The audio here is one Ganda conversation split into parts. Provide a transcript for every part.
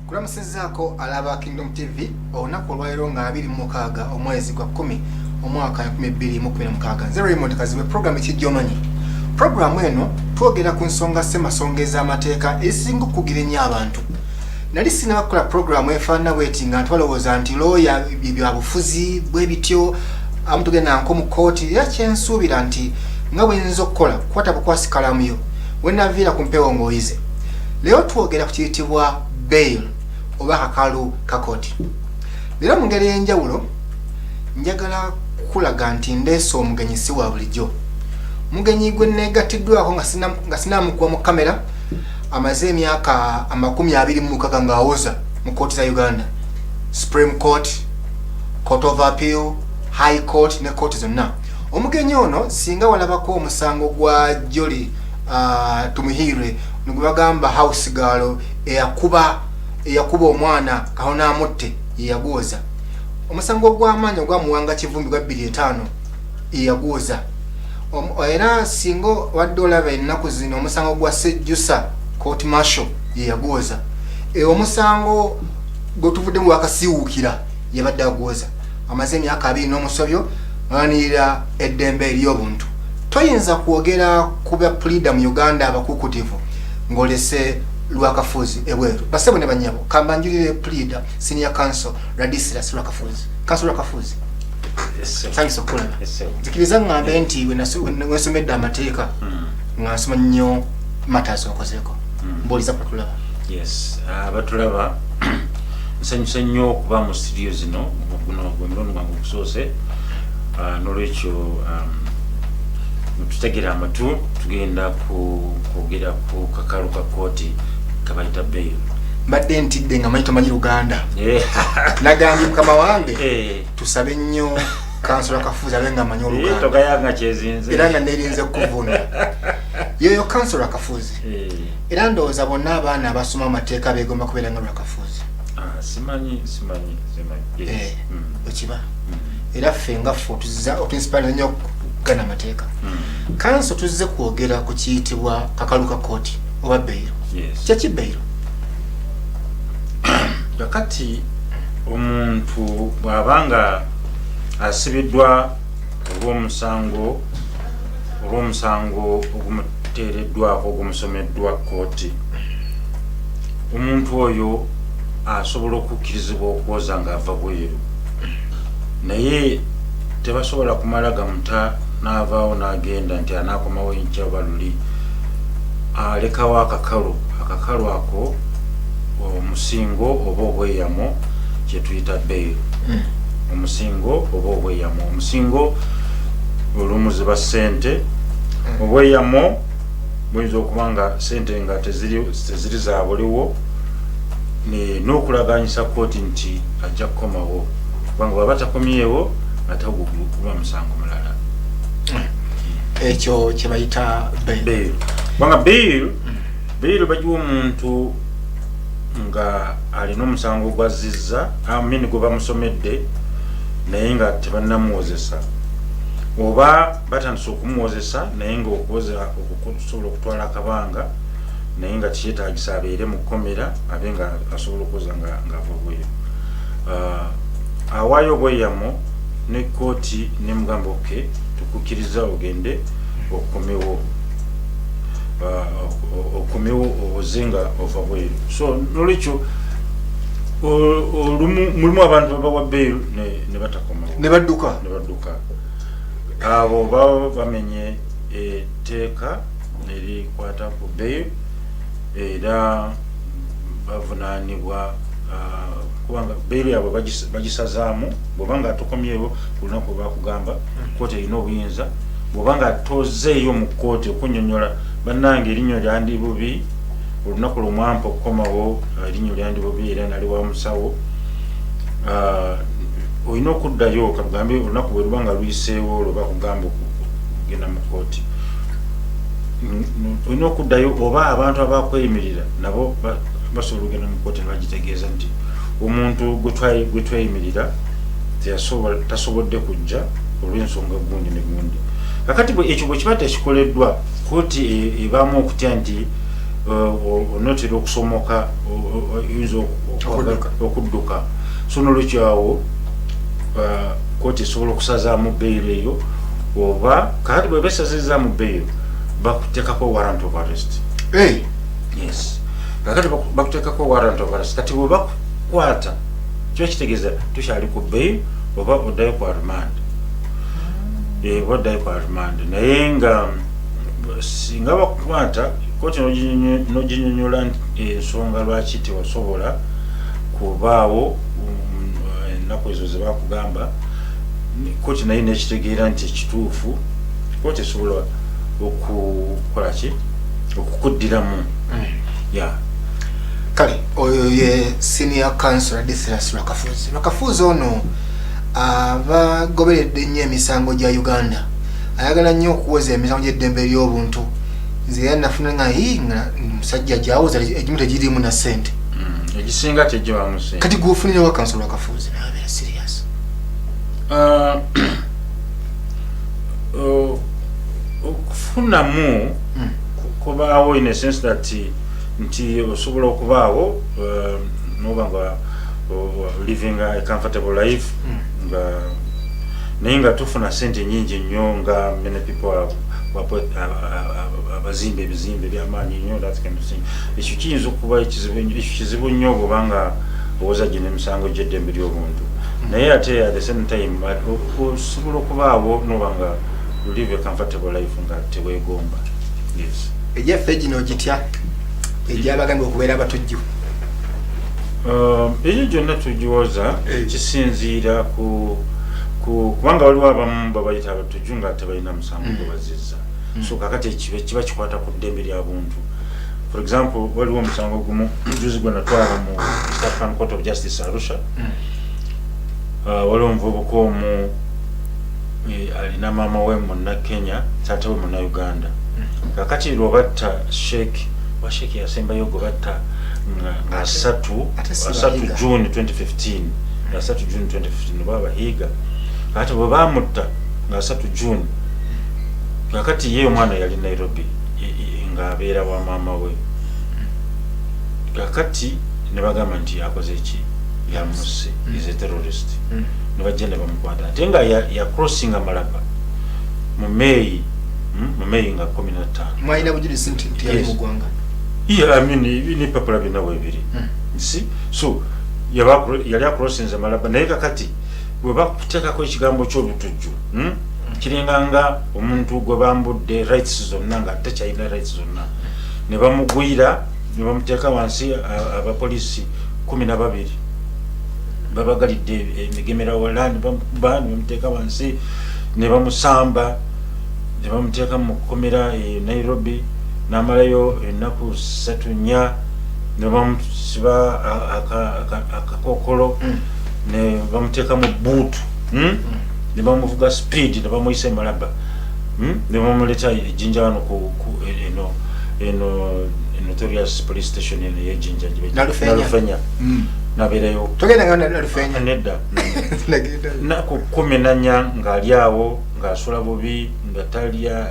Kulamusizzaako alaba Kingdom TV olunaku olwaleero nga 26 omwezi gwa 10 omwaka 2016. Nze Raymond Kazibe, program ekijja omanyi. Programu eno twogera ku nsonga ssemasonga ez'amateeka ezisinga okugira ennyo abantu. Nali sinnabakola programu efaanana bw'eti nga twalowooza nti looya byabufuzi bwe bityo amutugenda nko mu kkooti, era kyensuubira nti nga bwe nnyinza okukola kukwata bukwasi kalamu yo wennaviira ku mpewo ng'oyize. Leero twogera ku kiyitibwa bail oba kakalu ka kkooti. Leero mu ngeri y'enjawulo njagala kulaga nti ndeese omugenyi si wa bulijjo. Mugenyi gwe neegatiddwako nga sinaamukuba mu kamera amaze emyaka 26 ng'awoza mu kkooti za Uganda. Supreme Court, Court of Appeal, High Court ne kkooti zonna. Omugenyi ono singa walabako omusango gwa Jolly Tumuhire gwe bagamba house girl eyakuba omwana kaona amutte yeyagwoza. Omusango gw'amaanyi ogwamuwanga Kivumbi gwa 2005 yeyagwoza. Era singa wadde olaba ennaku zino omusango gwa Sejjusa court martial yeyagwoza. Omusango gwe tuvuddemu wakasiwuukira yabadde agwoza. Amaze emyaka 2 n'omusobyo awanirira eddembe ery'obuntu. Toyinza kwogera ku bya pleader mu Uganda abakukutivu ng'olese Lwakafuzi ebweru. Basebo ne banyabo kambanjulire pleader senior counsel Radislas Lwakafuzi. Counsel Lwakafuzi. Yes. Thanks for calling. Yes sir. Zikiriza ngambe nti wenasomedde amateeka ngasoma nnyo matters okozeko. Mboliza patulaba. Yes. Batulaba nsanyusa nnyo okuba mu studio zino guno gwemulongo gwange okusoose. Nolwekyo tutegera amatu tugenda kwogera ku kakalu ka kkooti kabayita bail. Mbadde ntidde nga manyi tomanyi Luganda. Nagambye mukama wange tusabe nnyo Counsel Lwakafuzi abe nga amanyi Oluganda. Togayanga kyezinze. Era nga neerinze kuvuna. Yoyo Counsel Lwakafuzi. Era ndowooza bonna abaana abasoma amateeka beegomba kubeera nga Lwakafuzi. Simanyi. Okiba. Era ffe nga ffe otuinspire nnyo okugana amateeka. Counsel tuzze kwogera ku kiyitibwa kakalu ka kkooti oba bail. Kyaki bail? Kakati omuntu bw'abanga asibiddwa olw'omusango ogumuteereddwako ogumusomeddwa kkooti, omuntu oyo asobola okukkirizibwa okwoza ng'ava bweru, naye tebasobola kumala gamuta n'avaawo n'agenda nti anaakomawo enkya oba luli. Alekawo akakalu ako omusingo oba obweyamo kye tuyita bail. Omusingo oba obweyamo. Omusingo olumu ziba ssente, obweyamo buyinza okuba nga ssente nga teziri za buliwo n'okulaganyisa kkooti nti ajja kukomawo, kubanga bw'aba takomyewo ate guba musango mulala. Ekyo kye bayita bail. Kubanga bail bagiwa omuntu nga alina omusango gwazizza gwe bamusomedde naye nga tebannamuwozesa, oba batandise okumuwozesa naye nga okusobola okutwala akabanga naye nga kyetaagisa abeere mu kkomera abe nga asobola okwoza ng'ava bweru. Awaayo obweyamo ne kkooti nemugamba oke tukukkiriza ogende okomewo oze nga ova bweru. So nolwekyo mulimu abantu babawa bail ne batakomawo ne badduka. Abo baba bamenye etteeka erikwata ku bail era bavunaanibwa kubanga bail yaabwe bagisazaamu. Bw'oba nga atokomyewo ku lunaku lwe bakugamba kkooti erina obuyinza, bw'oba nga tozeeyo mu kkooti okunnyonnyola bannange erinnyo lyandi bubi, olunaku lumwampa okukomawo erinnyo lyandi bubi era nali wa musawo, olina okuddayo kagambe olunaku bwe luba nga luyiseewo lwe bakugamba okugenda mu kkooti. olina okuddayo oba abantu abakweyimirira nabo basobola ogenda mu kkooti nebagitegeeza nti omuntu gwe tweyimirira tasobodde kujja olw'ensonga gundi ne gundi. Kakati ekyo bwe kiba tekikoleddwa kkooti ebaamu okutya nti onotera okusomoka oyinza okudduka so nolwekyawo kkooti esobola okusazaamu beyiro eyo oba kakati bwe besazizaamu beyiro bakuteekako warrant of arrest. Yes, kakati bakuteekako warrant of arrest kati bwe bakukwata kiba kitegeeza tukyali ku beyiro oba oddayo kwa remand. Oddayo kwa remand naye nga singa bakukwata kkooti noginyonyola ensonga lwaki tewasobola kubaawo ennaku ezo ze bakugamba, kkooti naye nekitegeera nti ekituufu kkooti esobola okukolaki okukuddiramu. Kale oyo ye senior counsellor Dislas Lwakafuzi ono abagoberedde ennyo emisango gya Uganda, ayagala nnyo okuwoza emisango gy'eddembe ly'obuntu. Nze era nafuna nga musajja gyawoza egimu tegirimu na ssente egisinga tegibamu ssente. Kati gwofunirawo counsellor Lwakafuzi nabeera serious. Okufunamu kubaawo in a sense that nti osobola okubaawo noba nga living a comfortable life nga naye nga tufuna sente nyingi nnyo nga many people abazimba ebizimbe byamaanyi nnyo that kind of thing. Ekyo kiyinza okuba ekizibu nnyo bwobanga owoza gino emisango gy'eddembe ly'obuntu naye ate at the same time osobola okubaawo noba nga live a comfortable life nga teweegomba. Yes, ejyaffe gino gitya egyabagambye okubeera abatujju eyo gyonna tugiwoza kisinziira kubanga waliwo abamu babayita abatujju nga tebalina musango gwe bazizza. So kakati kiba kikwata ku ddembe lya buntu. For example, waliwo omusango gumu juzi gwe natwala mu East African Court of Justice Arusha. Waliwo omuvubuka omu alina maama we munna Kenya taata we munna Uganda. Kakati lwobatta sheekh yasembayo gwe batta nga 3 June 2015 nga 3 June 2015 babahiiga. Kakati bwe bamutta nga 3 June kakati ye omwana yali Nairobi nga abeera wa maama we. Kakati ne bagamba nti akoze ki yamusse is a terrorist. Ne bajja ne bamukwata ate nga ya crossing Malaba mu May nga 15. mwalina bujulizi nti yali mu ggwanga. I mean ni papula bina webiri. See, so yali acrossing Malaba naye kakati bwe bakuteekako ekigambo ky'obutujju kiringanga omuntu gwe bambudde rights zonna nga takyalina rights zonna ne bamugwira ne bamuteeka wansi abapoliisi 12 babagalidde emigemera wala ne bamuteeka wansi ne bamusamba ne bamuteeka mu kkomera Nairobi n'amalayo ennaku 3-4 ne bamusiba akakokolo ne bamuteeka mu buutu ne bamuvuga speed ne bamuyisa Malaba ne bamuleta ejjinja wano ku eno notorious police station y'ejjinja Nalufenya nabeerayo togenda nga Nalufenya nedda naku 14 ng'ali awo ng'asula bubi nga talya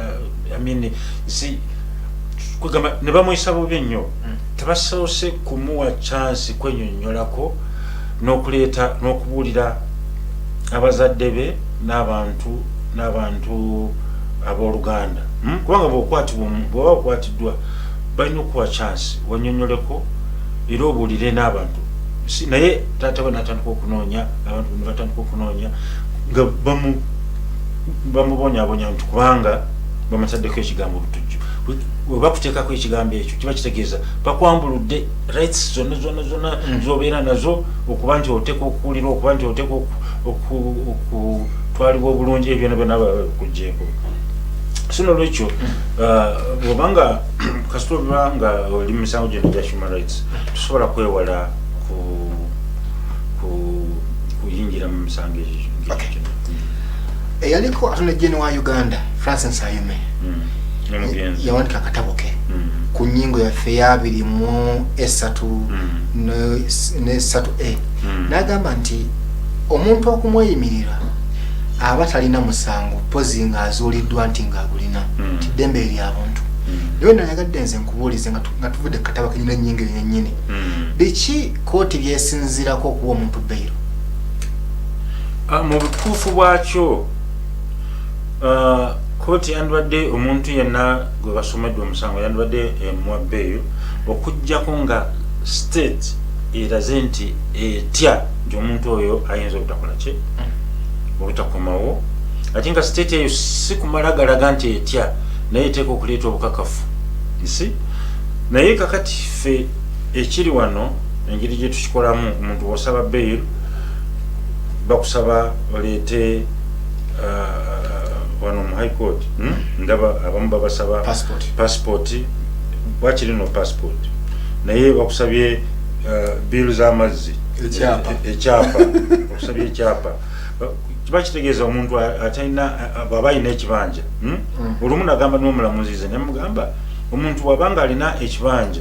kugamba ne bamuyisa bubi nnyo tebasoose kumuwa chance kwenyonnyolako n'okuleeta n'okubuulira abazadde be n'abantu abooluganda kubanga bw'oba okwatiddwa balina okuwa chance wanyonyoleko era obuulire n'abantu naye taata we n'atandika okunoonya abantu ne batandika okunoonya nga bamubonyaabonya nti kubanga bamutaddeko ekigambo butujju. Bwe bakuteekako ekigambo ekyo kiba kitegeeza bakwambuludde rights zonna z'obeera nazo okuba nti oteeka okuwulira okuba nti oteeka okutwalibwa obulungi ebyo byonna bakugjeeko. So nolwekyo obanga kasita oba nga oli mu misango gyonna gya human rights tusobola kwewala kuyingira mu misango egyo. Eyaliko atone Jeni wa Uganda Francis Ayume yawandika akatabo ke ku nnyingo yaffe ya 23 n'agamba nti omuntu okumweyimirira aba talina musango pozi ng'azuuliddwa nti ng'agulina nti ddembe eri abantu naye nayagadde nze nkubuulize nga tuvudde ku katabo kenyina ennyingo eyo yennyini biki kooti byesinzirako okuwa omuntu beyiro mu butuufu bwakyo kooti yandibadde omuntu yenna gwe basomeddwa omusango yandibadde emuwa beyiro okuggyako nga state eraze nti etya nti omuntu oyo ayinza obutakola ki obutakomawo ate nga state eyo si kumala galaga nti etya naye eteeka okuleeta obukakafu isi naye kakati ffe ekiri wano engeri gye tukikolamu omuntu bw'osaba beyiro bakusaba oleete wano mu high court ndaba abamu babasaba passport wakiri no passport naye bakusabye bill z'amazzi ekyapa bakusabye ekyapa kiba kitegeeza omuntu atalina bw'aba alina ekibanja olumu nagamba n'omulamuzize namugamba omuntu wabanga alina ekibanja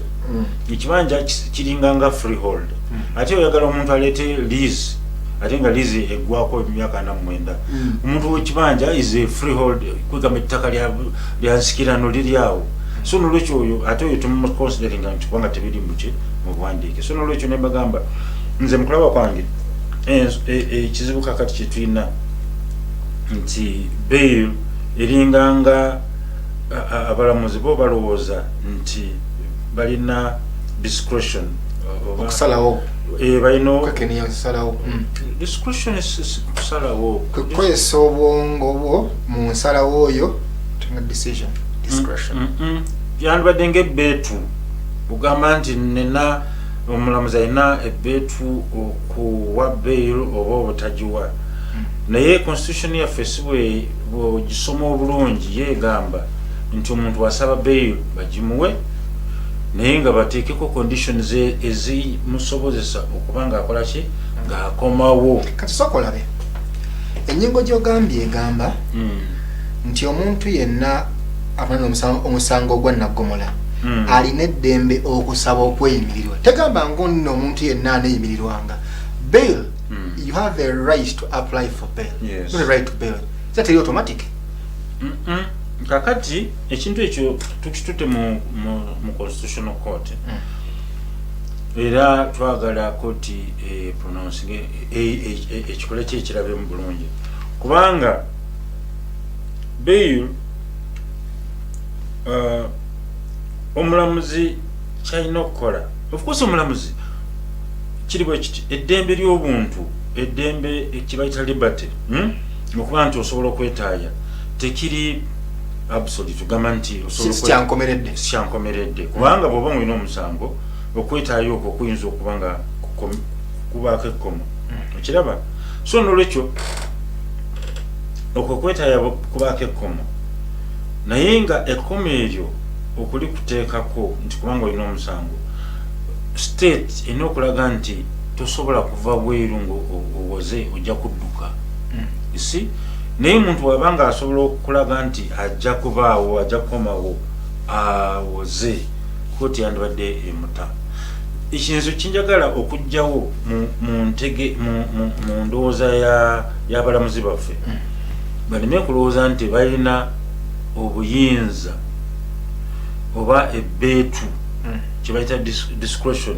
ekibanja kiringanga freehold ate oyagala omuntu aleete lease ate nga lease eggwako emyaka 49 omuntu w'ekibanja is a freehold kwegamba ettaka lya nsikirano liri awo so nolwekyo oyo ate oyo tumuconsideringa nti kubanga tebiri muki mu buwandiike so nolwekyo ne bagamba nze mukulaba kwange ekizibu kakati kye tulina nti bail eringanga abalamuzi bo balowooza nti balina discretion okusalawo balina kwekeniya kusalawo discretion kusalawo kwekwesa obwongo bwo mu nsalawo oyo tenga decision discretion yandibadde ng'ebbeetu bugamba nti nina omulamuzi alina ebbeetu okuwa bail oba obutagiwa naye constitution yaffe si bwegisoma obulungi yeegamba nti omuntu asaba bail bagimuwe naye nga bateekeko conditions ezimusobozesa okuba ng'akola ki ng'akomawo kati sokolabe ennyingo gy'ogambye egamba nti omuntu yenna afuna omusango ogwa naggomola alina eddembe okusaba okweyimirirwa tegamba ngonno omuntu yenna aneyimirirwanga bail you have a right to apply for bail yes. Not a right to bail that is automatic kakati ekintu ekyo tukitute mu constitutional court era twagala kooti pronouncing ekikole kye ekirabe mu bulungi kubanga bail omulamuzi kyalina okukola of course omulamuzi kiri bwe kiti eddembe ly'obuntu eddembe kibayita liberty okuba nti osobola okwetaaya tekiri absolute tugamba nti sikyankomeredde kubanga bw'oba ng'olina omusango okwetaaya okwo kuyinza okuba nga kubaako ekkomo okiraba so nolwekyo okwo kwetaaya kubaako ekkomo naye nga ekkomo eryo okuli kuteekako nti kubanga olina omusango state erina okulaga nti tosobola kuva bweru ng'owoze ojja kudduka isi naye omuntu wabanga asobola okulaga nti ajja kubaawo ajja kukomawo awoze kooti yandibadde emuta ekintu kinjagala okugjawo mu ndowooza y'abalamuzi baffe baleme kulowooza nti balina obuyinza oba ebbeetu kyebayita discretion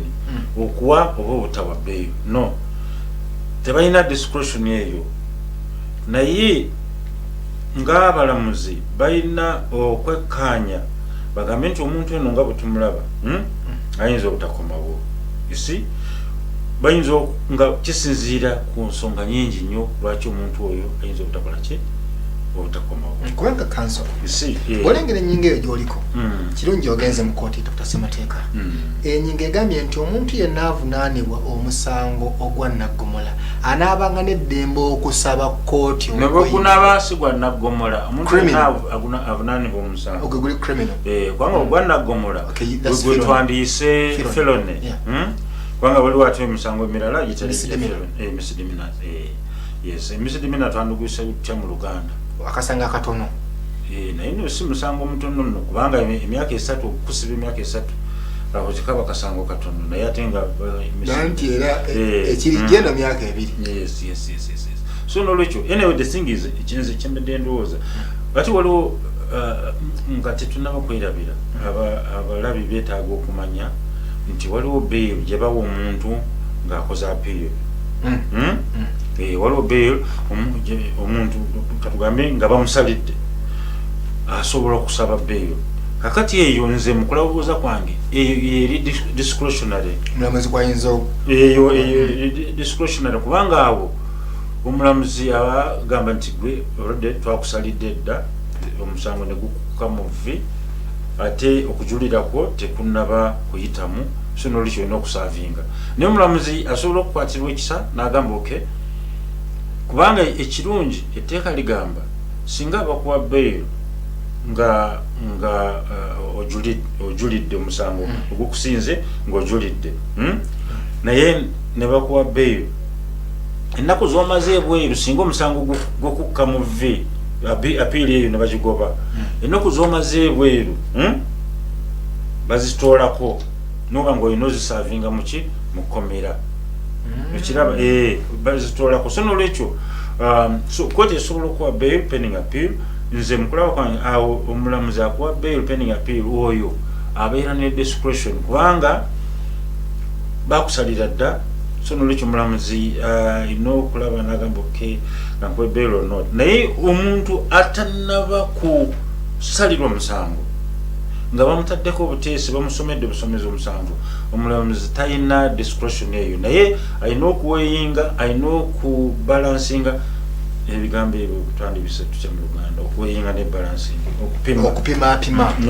okuwa oba obutawa bail no tebalina discretion eyo naye ng'abalamuzi balina okwekkaanya bagambe nti omuntu eno nga bwe tumulaba ayinza obutakomawo isi bayinza nga kisinziira ku nsonga nyingi nnyo lwaki omuntu oyo ayinza obutakola ki obutakomawo kubanga kansolo olengera ennyingo eyo gy'oliko kirungi ogenze mu kooti takutasemateeka ennyingo egambye nti omuntu yenna avunaanibwa omusango ogwa naggomola anaabanga n'eddembe okusaba kooti nebwegunaaba si gwa naggomola omuntu yenna avunaanibwa omusango ogwe guli criminal kubanga ogwa naggomola gwe twandiyise felone kubanga waliwo ate emisango emirala misdemeanor twandugisa tutya mu Luganda akasanga akatono naye no si musango mutono nno kubanga emyaka 3 okusiba emyaka 3 aho kikaba kasango katono naye ate nga nanti era ekiri genda myaka 2. Yes. So nolwekyo anyway the thing is ekinze kyembedde ndowooza ati waliwo nga tetunaba kwerabira abalabi beetaaga okumanya nti waliwo bail gye bawa omuntu ng'akoze appeal. Waliwo bail omuntu katugambe nga bamusalidde asobola okusaba bail. Kakati eyo nze mu kulowooza kwange eri discretionary. Mulamuzi kwayinza eyo discretionary kubanga awo omulamuzi agamba nti gwe olwadde twakusalidde dda omusango ne gukuka mu vvi ate okujulirako tekunnaba kuyitamu so nolwekyo olina okusavinga. Naye omulamuzi asobola okukwatirwa ekisa n'agamba okay kubanga ekirungi etteeka ligamba singa abakuwa bail nga ojulidde omusango ogukusinze ng'ojulidde naye ne bakuwa bail ennaku z'omaze ebweru singa omusango gwokukka mu vvi apiiri eyo ne bagigoba ennaku z'omaze ebweru bazitoolako noba ng'olina ozisavinga muki mukomera ekiraba bazitoolako so nolwekyo so kooti esobola okuwa bail pending appeal. Nze mukulaba kwange awo omulamuzi akuwa bail pending appeal oyo abeera ne discretion kubanga bakusalira dda so nolwekyo omulamuzi alina okulaba n'agamba okay nankuwe bail or not. Naye omuntu atannaba kusalirwa musango nga bamutaddeko obuteesi bamusomedde busomezi omusango omulamuzi talina discretion eyo naye alina okuweyinga alina okubalansinga ebigambo ebyo twandibise tutya mu Luganda okuweyinga ne balancing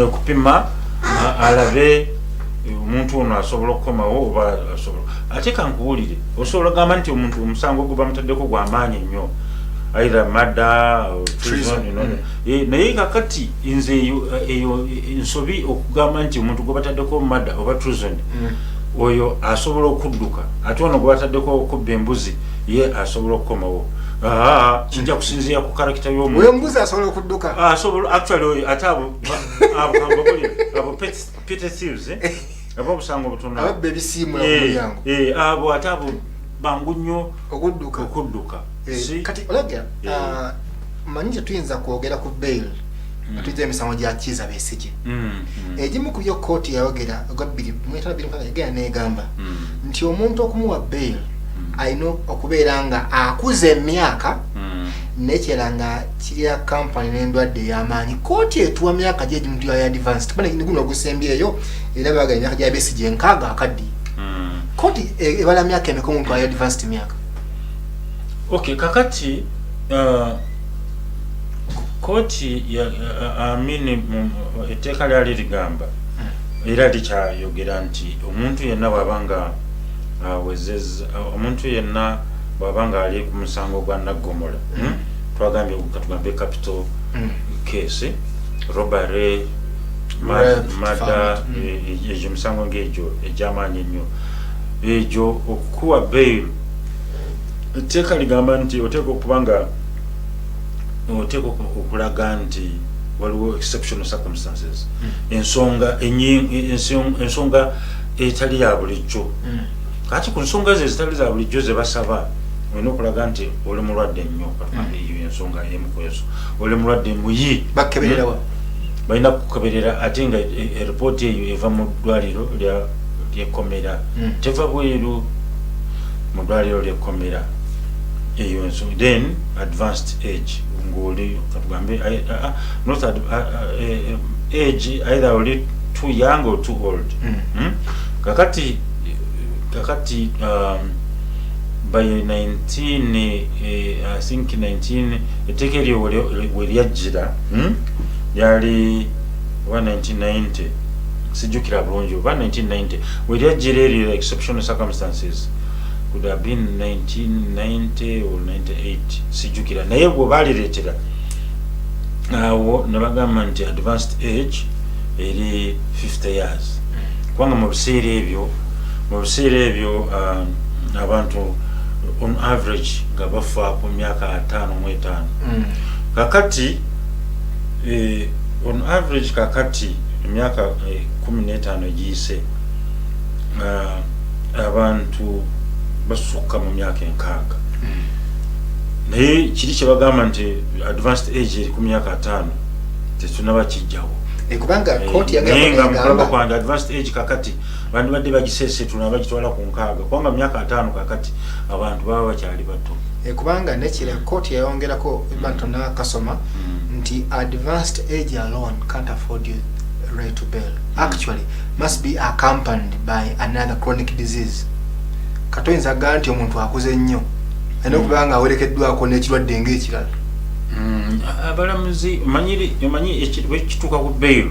okupima alabe omuntu ono asobola okukomawo oba asobola ate kankuwulire osobola gamba nti omuntu omusango gwe bamutaddeko gw'amaanyi ennyo either murder or treason naye kakati nze eyo ensobi okugamba nti omuntu gwe bataddeko murder oba treason oyo asobola okudduka ate ono gwe bataddeko okubba embuzi ye asobola okukomawo kijja kusinziira ku karakita y'omuntu embuzi asobola okudduka asobola actually ate abo petty thieves abo obusango butono ababba ebisiimula ku mulyango abo ate abo bangu nnyo okudduka kati olaga manyi tetuyinza kwogera ku bail atuyinza emisango gya Kizza Besigye egimu ku byo kooti yayogera ogwa 2 yagera n'egamba nti omuntu okumuwa bail alina okubeera nga akuze emyaka nekera nga kirya kampani n'endwadde ey'amaanyi. Kooti etuwa myaka gye egimuntu ya advanced kubanga guno ogusembyeyo era baga emyaka gya Besigye nkaaga akaddi kooti ebala myaka emeka omuntu ya advanced myaka. Okay, kakati kooti amini etteeka lyali ligamba era likyayogera nti omuntu yenna bw'abanga awezezza omuntu yenna bw'abanga ali ku musango gwa naggomola twagambye katugambe capital case robbery murder egyo misango ng'egyo egy'amaanyi ennyo egyo okukuwa bail etteeka ligamba nti oteeka okuba nga oteeka okulaga nti waliwo exceptional circumstances ensonga etali ya bulijjo kati ku nsonga ze zitali za bulijjo ze basaba olina okulaga nti oli mulwadde nnyo eyo ensonga emu ku ezo oli mulwadde muyi bakebererawa balina kukeberera ate nga eripooti eyo eva mu ddwaliro ly'ekkomera teva bweru mu ddwaliro ly'ekkomera eyo ensonga then advanced age ng'oli katugambe not age either oli too young or too old kakati by 19 I think 19 etteeka eryo we lyajjira yali 1990 sijjukira bulungi oba 1990 we lyajjira eryo exceptional circumstances could have been 1990 or 98 sijjukira naye bwe baalireetera awo ne bagamba nti advanced age eri 50 years kubanga mu biseera ebyo abantu on average nga bafa ku myaka 55 kakati on average kakati emyaka 15 giyise abantu basukka mu myaka 6 naye kiri kye bagamba nti advanced age eri ku myaka 5 tetunaba kijjawo kubanga koti yagamba mukulaba kwange advanced age kakati bantu badde bagisese tunaba bagitwala ku 6 kubanga myaka 5 kakati abantu baba bakyali bato kubanga nekira koti yayongerako bantu nakasoma nti advanced age alone can't afford you right to bail actually must be accompanied by another chronic disease katoyinza gaa nti omuntu akuze nnyo ayina okubanga awerekeddwako n'ekirwadde ng'ekirala abalamuzi omanyi ekituuka ku bail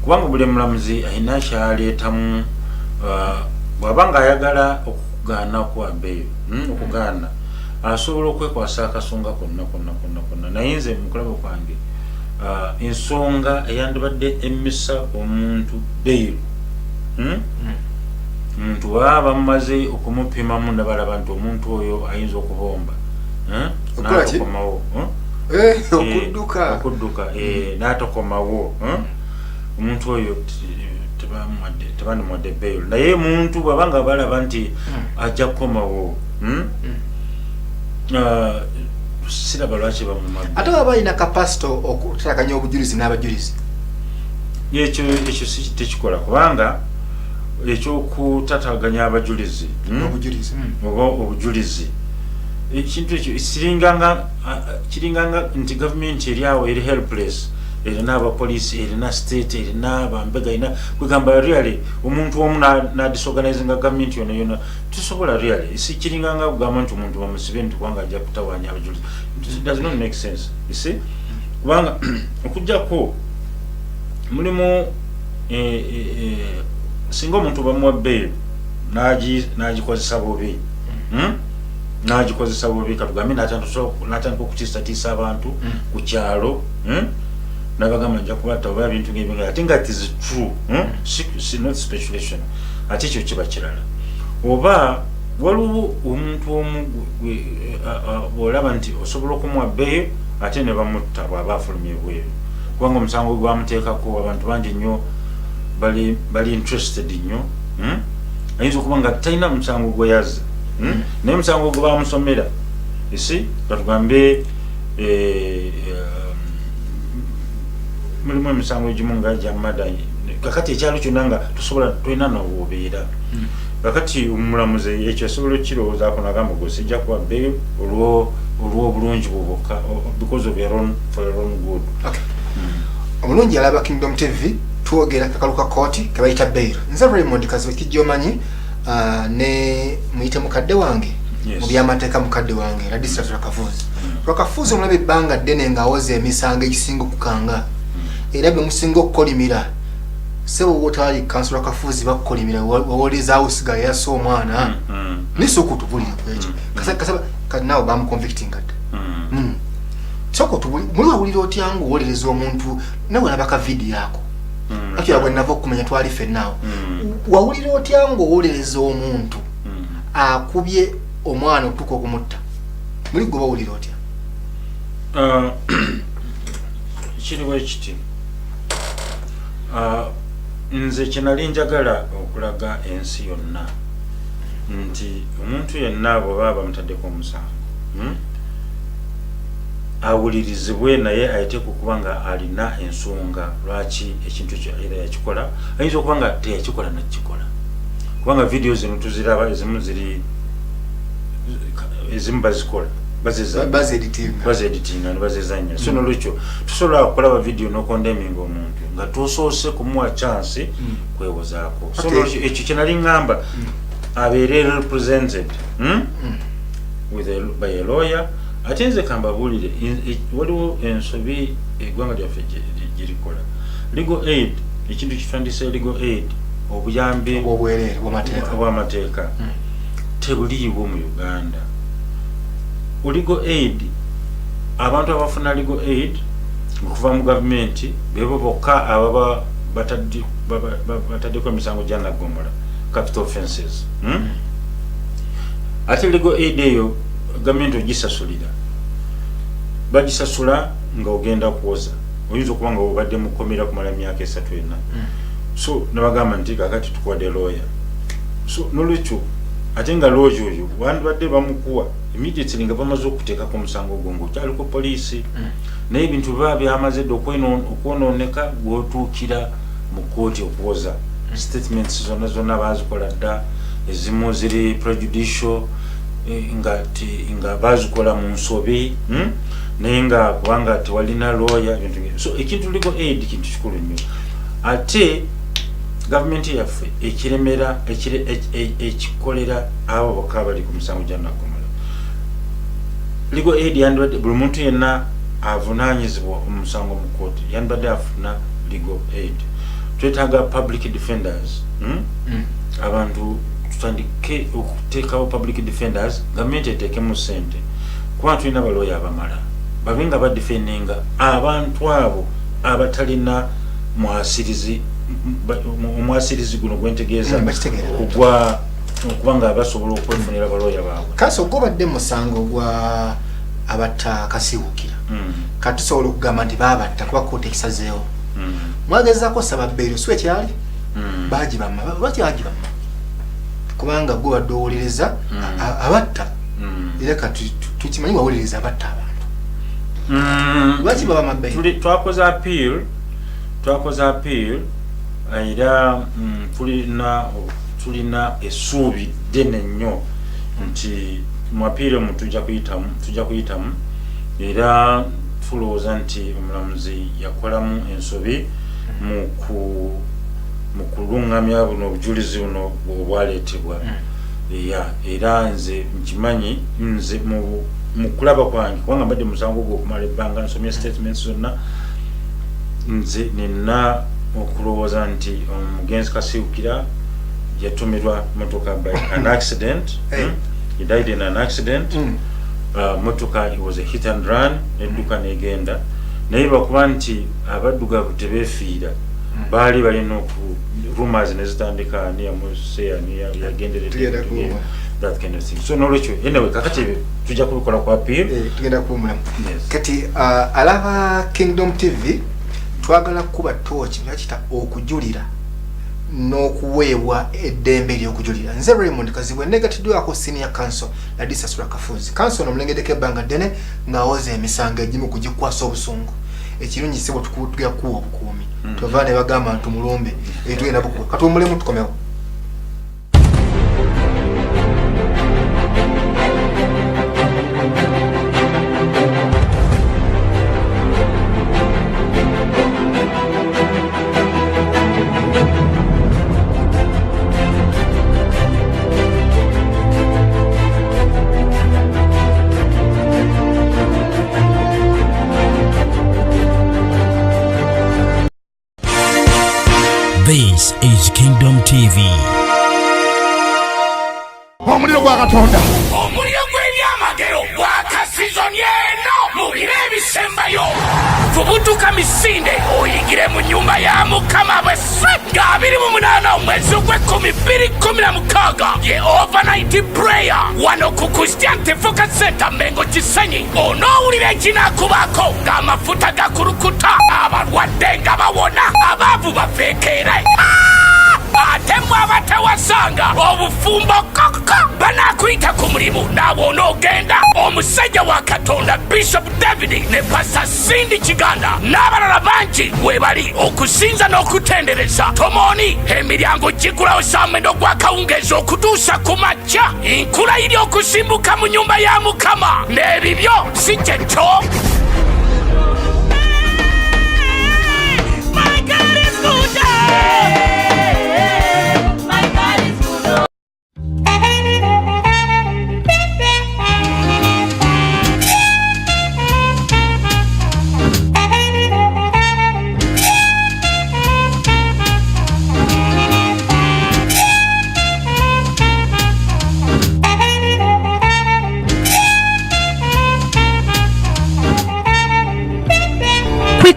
kubanga buli mulamuzi ayina kyaleetamu bw'abanga ayagala okugaana kwa bail okugaana asobola okwekwasa akasonga konna naye nze mukulaba kwange ensonga eyandibadde emmisa omuntu bail omuntu baba bamaze okumupimamu nabalaba nti omuntu oyo ayinza okubomba n'atokomawo okudduka n'atokomawo omuntu oyo tebandimuwadde bail naye omuntu bwabanga balaba nti ajja kukomawo siraba lwaki bamumagga ate baba balina kapasito okuterakanya obujulizi n'abajulizi ekyo tekikola kubanga ekyokutataganya abajulizi oba obujulizi ekintu ekyo kiringanga nti gavumenti eri awo eri helpless erina abapoliisi erina state erina bambega erina kwegamba really omuntu omu nadisorganizinga gavumenti yona tusobola really si kiringanga kugamba nti omuntu bamusibe nti kubanga ajja kutawanya abajulizi. It does not make sense, you see, kubanga okujjako mulimu singa omuntu bamuwa bail nagikozesa bubi nagikozesa bubi katugambe natandika okutiisatiisa abantu ku kyalo nabagamba nja kubatta oba ebintu ng'ebyo ate nga tis true not speculation ate ekyo kiba kirala oba waliwo omuntu omu bw'olaba nti osobola okumuwa bail ate ne bamutta bw'aba afulumye bweru kubanga omusango gwamuteekako abantu bangi nnyo bali interested nnyo ayinza okuba nga talina musango gwe yazza naye musango gwe bamusomera esi batugambe mulimu emisango egimu nga gyamada kakati ekyalo kyonna nga tusobola tulina nobubeera kakati omulamuzi ekyo asobola okukirowoozaako nagamba gwe sijja kuba bail olw'obulungi bwobokka because of your own good. Omulungi alaba Kingdom TV twogera kakaluka kooti kebayita bail. Nze Raymond Kaziwe kijja omanyi ne muyite mukadde wange mu byamateeka mukadde wange era district Rwakafuzi. Rwakafuzi omulaba ebbanga ddene ng'awoza emisango egisinga okukanga era bwe musinga okukolimira sebo wotali kansula Kafuzi bakolimira wawoleza usiga yaso omwana nisoko tubulira kwekyo kasaba kadnawo bam convicting kat soko tubuli muri wawulira otyangu woleleza omuntu nawe nabaka video yako ati yabwe navo kumenya twali fenawo wawulira otyangu woleleza omuntu akubye omwana otuko kumutta muri go bawulira otya kiriwe kiti nze kinali njagala okulaga ensi yonna nti omuntu yenna bw'oba bamutaddeko omusango awulirizibwe naye ayiteku kuba nga alina ensonga lwaki ekintu ekyo era yakikola ayinza okuba nga teyakikola nakikola kubanga video zino tuziraba ezimu bazikola bazeditinga nebazizanya so nolwekyo tusobola okulaba video n'okondeming omuntu nga tusoose kumuwa chance kwewozaako so nolwekyo ekyo kyenali ngamba abeere represented by a lawyer ate nze kambabuulire waliwo ensobi eggwanga lyaffe gyerikola legal aid ekintu kitwandise legal aid obuyambi obw'amateeka tebuliiwo mu Uganda. Legal aid abantu abafuna legal aid okuva mu gavumenti bebo bokka ababa bataddeko emisango gya naggomola capital offenses ate legal aid eyo gavumenti ogisasulira bagisasula nga ogenda kwoza oyinza okuba nga obadde mukomera kumala myaka 3 ena. So nabagamba nti kakati tukuwadde lawyer. So nolwekyo ate nga lawyer oyo wandibadde bamukuwa immediately nga bamaze okuteekako omusango ogwo ng'okyaliko poliisi. Naye ebintu biba byamaze dde okwonooneka gw'otuukira mu kooti okuwoza statements zonna bazikola dda, ezimu ziri prejudicial nga bazikola mu nsobi, naye nga kubanga tewalina lawyer bintu. So ekintu legal aid kintu kikulu nnyo. Ate gavumenti yaffe ekiremera ekikolera abo bokka bali ku musango gya nnakomala. Legal aid yandibadde buli muntu yenna avunaanyizibwa omusango mu kooti yandibadde afuna legal aid. Twetaaga public defenders. Abantu tutandike okuteekawo public defenders, gavumenti eteekemu ssente kuba tulina balooya abamala babe nga badefendinga abantu abo abatalina omwasirizi guno gwentegeeza okuba nga basobola okwefunira balooya baabwe. Kasi ogwobadde musango gwa abatta Kasiwukira kati tusobola okugamba nti baabatta kuba kooti ekisazeewo. Mwagezaako saba bbeeru si ekyali baagibamma lwaki baagibamma kubanga gwe wadde owuliriza abatta era kati tukimanyi wawuliriza abatta abantu lwaki baba mabbeeru. Twakoze appeal era tulina essuubi ddene nnyo nti mu appeal mu tujja kuyitamu era tulowooza nti omulamuzi yakolamu ensobi mu kulungamya buno obujulizi buno obwaleetebwa. Era nze nkimanyi nze mu kulaba kwange kubanga mbadde musango gwo okumala ebbanga nsomye statements zonna, nze nina okulowooza nti omugenzi Kasiwukira yatumirwa motoka by an accident. He died in an accident. Motoka, it was a hit and run, edduka negenda. Naye bakuba nti abaddugavu tebeefiira baali balina rumors nezitandika niyamuseya niyagenderedde that kind of thing. So nolwekyo anyway kakati tujja kubikola ku appeal tugenda kuwumulamu. Kati alaba Kingdom TV twagala kuba tooki byakita okujulira n'okuweebwa eddembe ly'okujulira. Nze Raymond Kazibwe negatiddwako senior counsel Ladisa Sura Kafuzi. Counsel nomulengedeko ebbanga ddene ng'awoza emisango egimu kugikwasa obusungu. Ekirungi sibwo tugenda kuwa obukuumi. Tova ne bagamba nti mulumbe tugenda bukuwa. Katuwumulemu tukomewo. This is Kingdom TV. Omuliro gwa Katonda. Omuliro gw'ebyamagero gwaka sizoni eno mu biro ebisembayo. Fubutuka misinde oyingire mu nyumba ya Mukama bw'esse nga 28 omwezi gw'Ekumi 2016 ye overnight prayer wano ku Christian Focus Center Mmengo Kisenyi. Onoowulira ekinaakubako ng'amafuta gakulukuta abalwadde nga bawona abaavu bafeekeere. Ate mwabatewasanga obufumbo koko banakuyita ku mulimu naawe onoogenda. Omusajja wa Katonda Bishop David ne Pastor Cindy Kiganda n'abalala bangi webali okusinza n'okutendereza. Tomoni emiryango gigulawo samendo gwa kawungeezi okutuusa ku makya. Nkula iri okusimbuka mu nyumba ya Mukama n'ebibyo si kyekyo.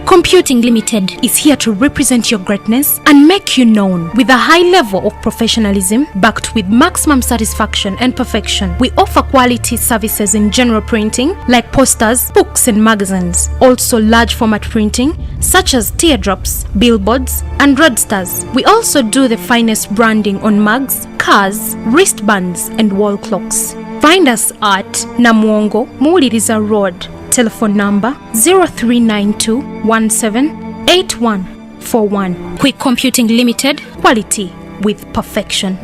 Computing Limited is here to represent your greatness and make you known with a high level of professionalism backed with maximum satisfaction and perfection. We offer quality services in general printing like posters, books and magazines. Also large format printing such as teardrops, billboards and roadsters. We also do the finest branding on mugs, cars, wristbands and wall clocks. Find us at Namuongo, Muwuliriza Road. Telephone number 0392178141. Quick Computing Limited, quality with perfection.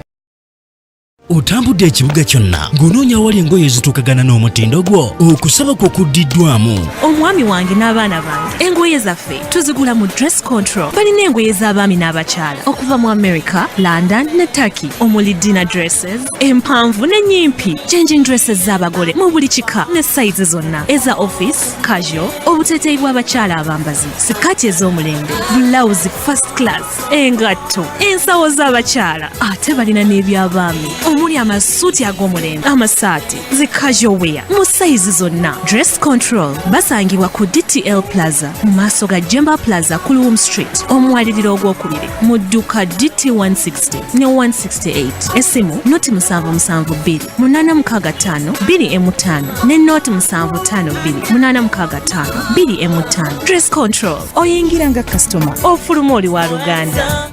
Otambudde ekibuga kyonna ng'onoonya wali engoye ezituukagana n'omutindo gwo okusaba kwo kuddiddwamu. Omwami wange n'abaana bange engoye zaffe tuzigula mu Dress Control. Balina engoye z'abaami n'abakyala okuva mu America, London ne Turkey. Omuli dinner dresses, empanvu n'ennyimpi, changing dresses z'abagole mu buli kika ne size zonna, eza office, casual, obuteeteeyi bw'abakyala abambazi, sikaati ez'omulembe, blouse first class, engatto, ensawo z'abakyala, ate balina n'eby'abaami. Omuli amasuuti ag'omulembe, amasaati, zi casual wear mu size zonna. Dress Control basangibwa ku DTL Plaza mu maaso ga Jemba Plaza ku Loom Street, omwaliriro ogwokubiri mu dduuka DT 160 ne 168. Essimu noti 772 865 2M5 ne noti 752 865 2M5. Dress Control oyingira nga customer ofuluma oli wa Luganda.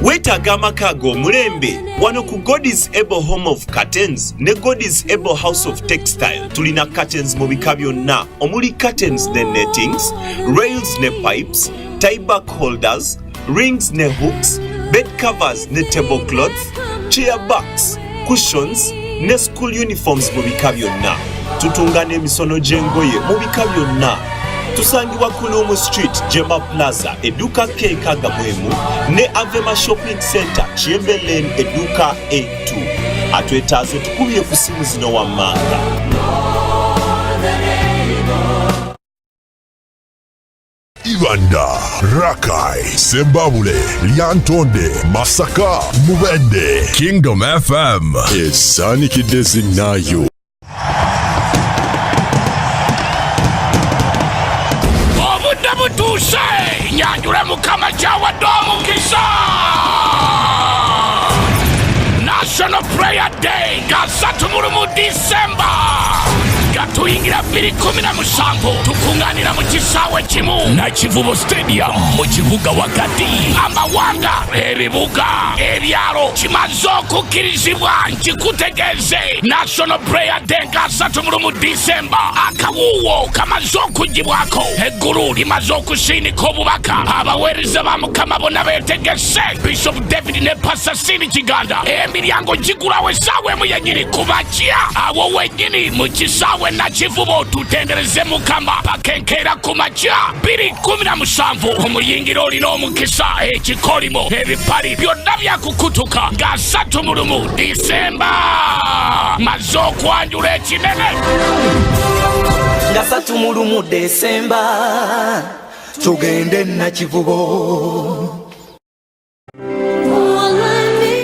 Weetaaga amaka ag'omulembe wano ku God's Able Home of Curtains ne God's Able House of Textile tulina curtains mu bika byonna omuli curtains ne nettings, rails ne pipes, tie back holders, rings ne hooks, bed covers ne tablecloth, chair backs, cushions ne school uniforms mu bika byonna. Tutunga n'emisono gy'engoye mu bika byonna. Tusangibwa ku Loom Street, Jemba Plaza, edduuka K-Kaga Mwemu ne Avema Shopping Center, Chiyembe Lane, edduuka A2. Atwetaaze tukubye ku simu zino wammanga. Ibanda, Rakai, Sembabule, Lyantonde, Masaka, Mubende. Kingdom FM is Sani Kidezi Nayo. Tuse nyanjura mukama jawa domu kisa National Prayer Day gasatu mu December gatuyingira 2017 tukunganira mu kisawe kimu na Kivubo Stadium mu kibuga wakati amawanga ebibuga ebyalo kimaze okukirizibwa nkikutegeze National Prayer Day gasatu mu December akawuwo kamaze okugibwako eggulu limaze okusinika obubaka abaweereza ba Mukama bonna beetegese Bishop David ne Pastor Sini Kiganda emiryango gigulawo essaawa emu yennyini kumakya awo wennyini mu kisawe na Kivubo tutendereze Mukama bakenkeera kumakya 2017 omuyingiro olina omukisa ekikolimo ebipali byonna byakukutuka nga 3 mu December maze okwanjula ekinene nga 3 mu December tugende na Kivubo.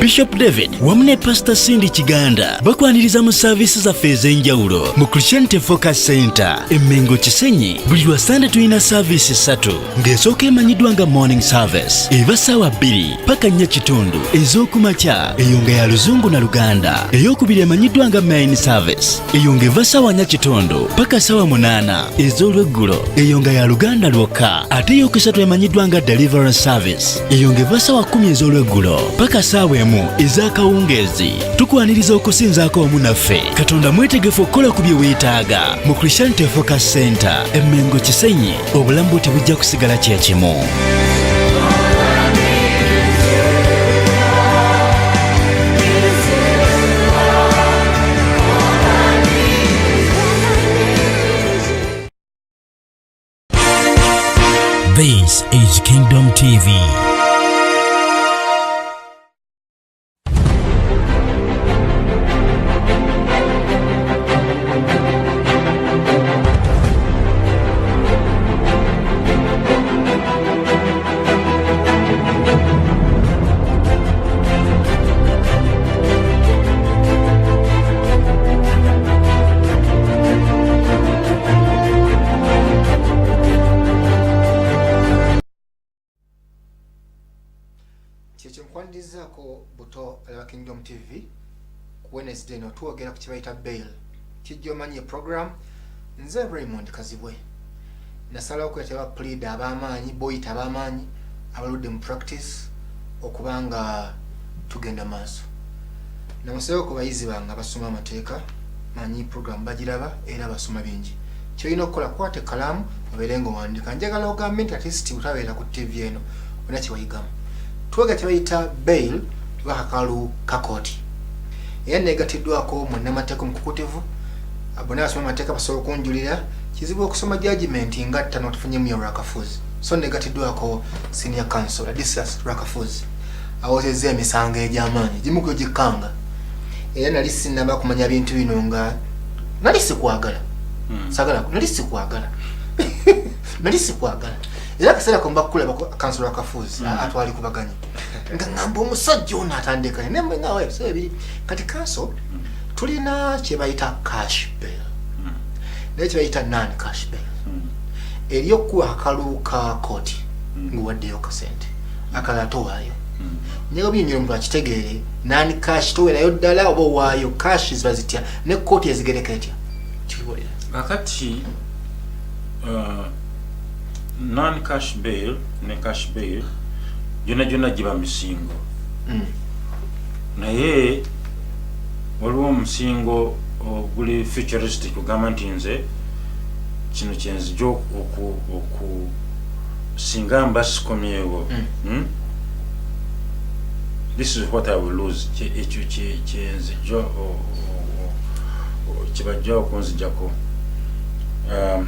Bishop David wamu ne Pastor Cindy Kiganda bakwaniriza mu services zaffe ez'enjawulo mu Christianity Focus Center Emmengo Kisenyi. Buli lwa Sunday tulina service 3 ng'esooka emanyiddwa nga morning service eva ssaawa 2 paka 4 kitundu ez'okumakya eyo nga ya Luzungu na Luganda. Eyokubiri emanyiddwa nga main service eyo ng'eva ssaawa 4 kitundu paka ssaawa 8 ez'olweggulo eyo nga ya Luganda lwokka. Ate eyokusatu emanyiddwa nga deliverance service eyo ng'eva ssaawa 10 ez'olweggulo paka ssaawa ez'akawungeezi. Tukwaniriza okusinzaako wamu naffe. Katonda mwetegefu okukola ku bye weetaaga mu Christianity Focus Center Emmengo Kisenyi. Obulamu tebujja kusigala kye kimu. This is Kingdom TV. Isako buto alaba Kingdom TV Wednesday no tuogera ku kibayita bail kijjo manye program nze Raymond Kazibwe nasala okweteba plead abamanyi boyita abamanyi abaludde mu practice okubanga tugenda maaso namusaba ku bayizi banga basoma amateeka manyi program bagiraba era basoma bingi kyolina okukola kwate kalamu oberenga wandika njagala ogambe nti at least utabeera ku TV eno ona kiwayigamu tuoga kibayita bail bakakalu kakoti era negatiddwako munnamateeka omukukutivu abona asoma amateeka basobola okunjulira kizibu okusoma judgment nga ttano tufunyemu ya rakafuzi so negatiddwako senior counsel Adisias Rakafuzi awozezza emisango egy'amaanyi gimu ku gikanga era nali sinaba kumanya bintu bino nga nali sikwagala sagala nali sikwagala nali sikwagala era kaseera ko mbakulaba counsel Rakafuzi atwali kubaganya nga ngamba omusajja ono atandika nembe nawe sebi kati counsel tulina kye bayita cash bail ne kye bayita non cash bail eriyo ku akaluka koti nguwaddeyo kasente akala towaayo nyego binyiro mtu akitegeere non cash towerayo ddala oba waayo cash zibazitya ne koti ezigereka etya kibolera akati non cash bail ne cash bail jona giba misingo naye waliwo omusingo oguli futuristic ogamba nti nze kino kyenzija singa mba sikomyewo this is what I will lose ekyo kyenzija kibajja okunzijako